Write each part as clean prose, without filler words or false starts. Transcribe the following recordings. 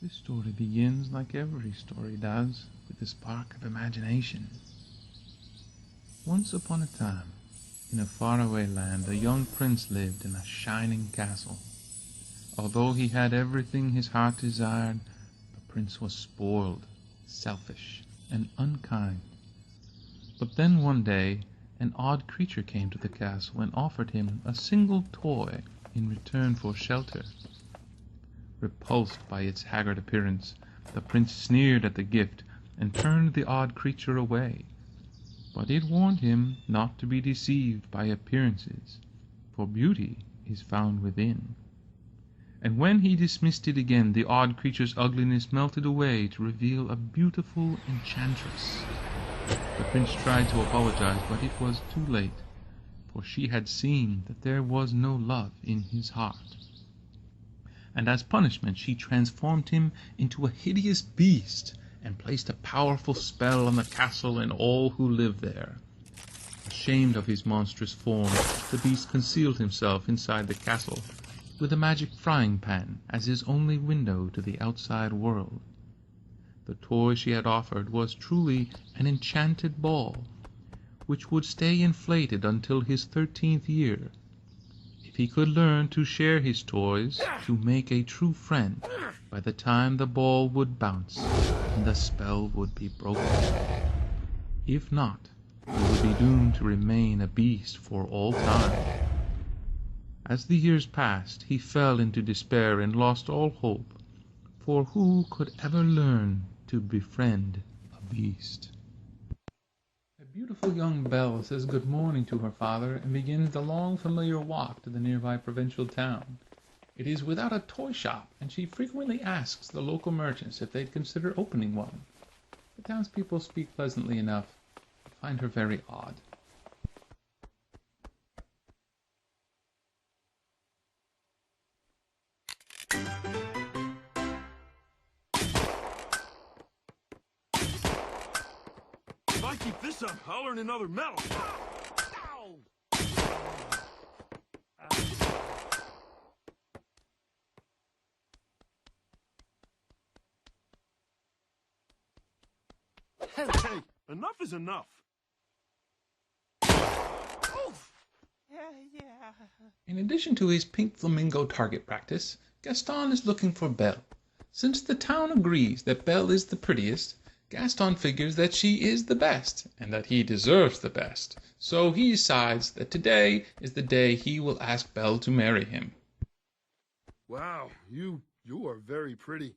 This story begins like every story does, with a spark of imagination. Once upon a time, in a faraway land, a young prince lived in a shining castle. Although he had everything his heart desired, the prince was spoiled, selfish, and unkind. But then one day, an odd creature came to the castle and offered him a single toy in return for shelter. Repulsed by its haggard appearance, the prince sneered at the gift and turned the odd creature away. But it warned him not to be deceived by appearances, for beauty is found within. And when he dismissed it again, the odd creature's ugliness melted away to reveal a beautiful enchantress. The prince tried to apologize, but it was too late, for she had seen that there was no love in his heart. And as punishment she transformed him into a hideous beast and placed a powerful spell on the castle and all who lived there. Ashamed of his monstrous form, the beast concealed himself inside the castle, with a magic frying pan as his only window to the outside world. The toy she had offered was truly an enchanted ball, which would stay inflated until his 13th year. If he could learn to share his toys, to make a true friend, by the time the ball would bounce and the spell would be broken. If not, he would be doomed to remain a beast for all time. As the years passed, he fell into despair and lost all hope, for who could ever learn to befriend a beast? A beautiful young belle says good morning to her father and begins the long familiar walk to the nearby provincial town. It is without a toy shop, and she frequently asks the local merchants if they'd consider opening one. The townspeople speak pleasantly enough, but find her very odd. If I keep this up, I'll earn another medal. Ow! Hey, enough is enough. Oof. Yeah. In addition to his pink flamingo target practice, Gaston is looking for Belle. Since the town agrees that Belle is the prettiest, Gaston figures that she is the best, and that he deserves the best. So he decides that today is the day he will ask Belle to marry him. Wow, you are very pretty.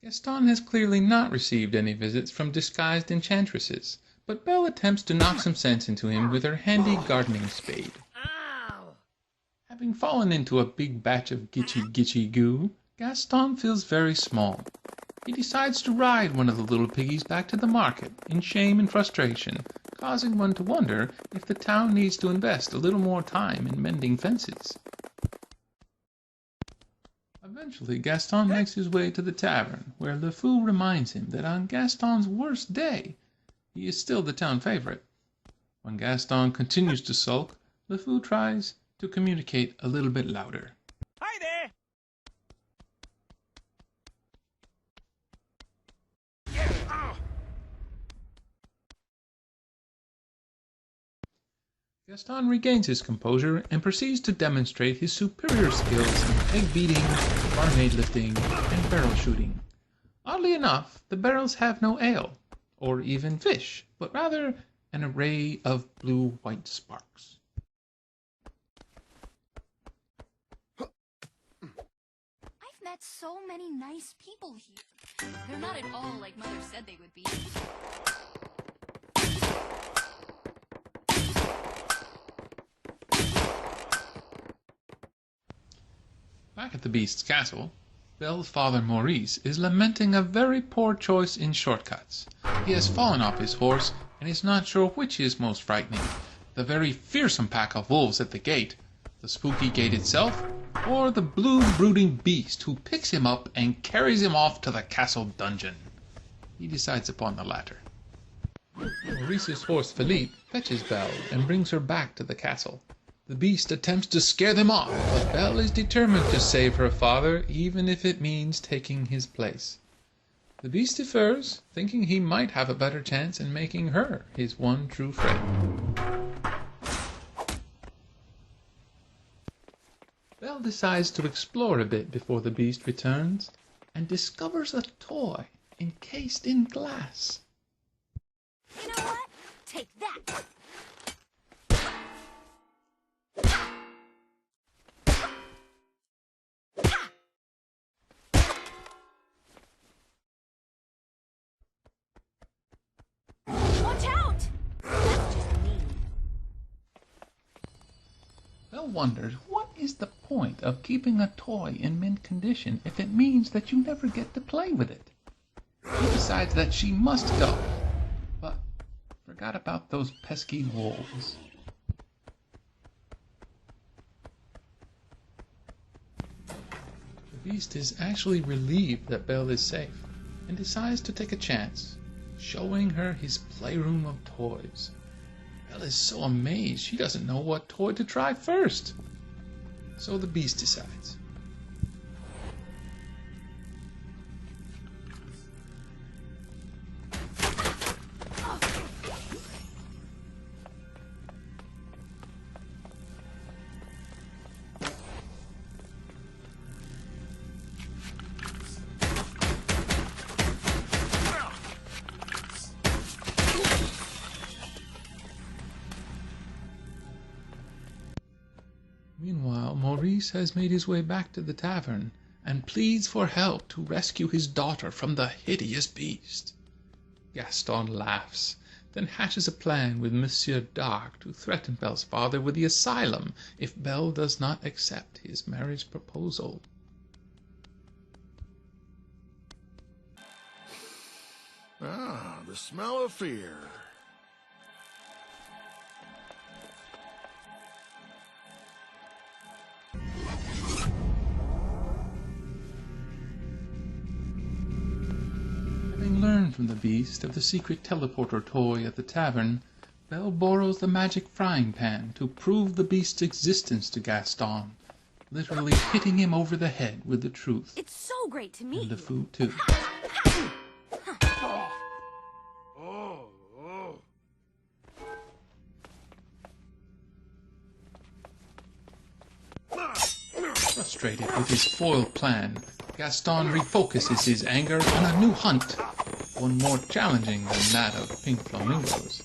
Gaston has clearly not received any visits from disguised enchantresses, but Belle attempts to knock some sense into him with her handy gardening spade. Ow! Having fallen into a big batch of gitchy goo, Gaston feels very small. He decides to ride one of the little piggies back to the market, in shame and frustration, causing one to wonder if the town needs to invest a little more time in mending fences. Eventually, Gaston makes his way to the tavern, where Le Fou reminds him that on Gaston's worst day, he is still the town favorite. When Gaston continues to sulk, Le Fou tries to communicate a little bit louder. Hi there! Gaston regains his composure and proceeds to demonstrate his superior skills in egg beating, barmaid lifting, and barrel shooting. Oddly enough, the barrels have no ale, or even fish, but rather an array of blue-white sparks. I've met so many nice people here. They're not at all like Mother said they would be. Back at the Beast's castle, Belle's father Maurice is lamenting a very poor choice in shortcuts. He has fallen off his horse and is not sure which is most frightening, the very fearsome pack of wolves at the gate, the spooky gate itself, or the blue brooding beast who picks him up and carries him off to the castle dungeon. He decides upon the latter. Maurice's horse Philippe fetches Belle and brings her back to the castle. The Beast attempts to scare them off, but Belle is determined to save her father, even if it means taking his place. The Beast defers, thinking he might have a better chance in making her his one true friend. Belle decides to explore a bit before the Beast returns, and discovers a toy encased in glass. You know what? Take that! Watch out! That's just mean. Belle wonders, what is the point of keeping a toy in mint condition if it means that you never get to play with it? She decides that she must go, but forgot about those pesky wolves. The Beast is actually relieved that Belle is safe and decides to take a chance, showing her his playroom of toys. Belle is so amazed she doesn't know what toy to try first. So the Beast decides. Meanwhile, Maurice has made his way back to the tavern and pleads for help to rescue his daughter from the hideous Beast. Gaston laughs, then hatches a plan with Monsieur Dark to threaten Belle's father with the asylum if Belle does not accept his marriage proposal. Ah, the smell of fear. Having learned from the Beast of the secret teleporter toy at the tavern, Belle borrows the magic frying pan to prove the Beast's existence to Gaston, literally hitting him over the head with the truth. It's so great to meet And the you. food too. Oh, oh. Frustrated with his foiled plan, Gaston refocuses his anger on a new hunt, one more challenging than that of pink flamingos.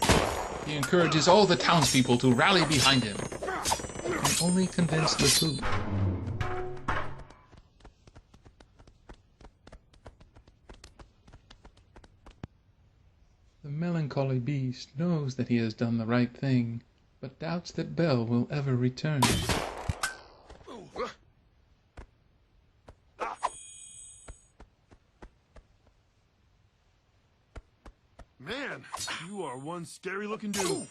He encourages all the townspeople to rally behind him, but can only convince LeFou. The melancholy Beast knows that he has done the right thing, but doubts that Belle will ever return. Man, you are one scary-looking dude.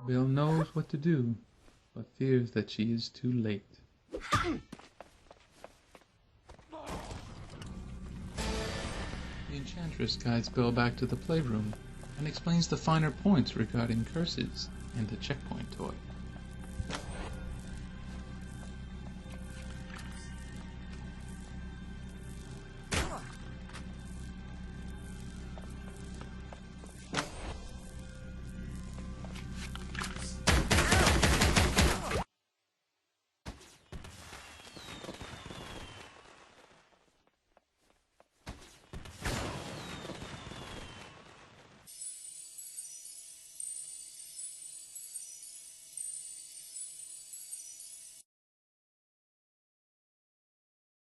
Belle knows what to do, but fears that she is too late. The Enchantress guides Belle back to the playroom and explains the finer points regarding curses and the checkpoint toy.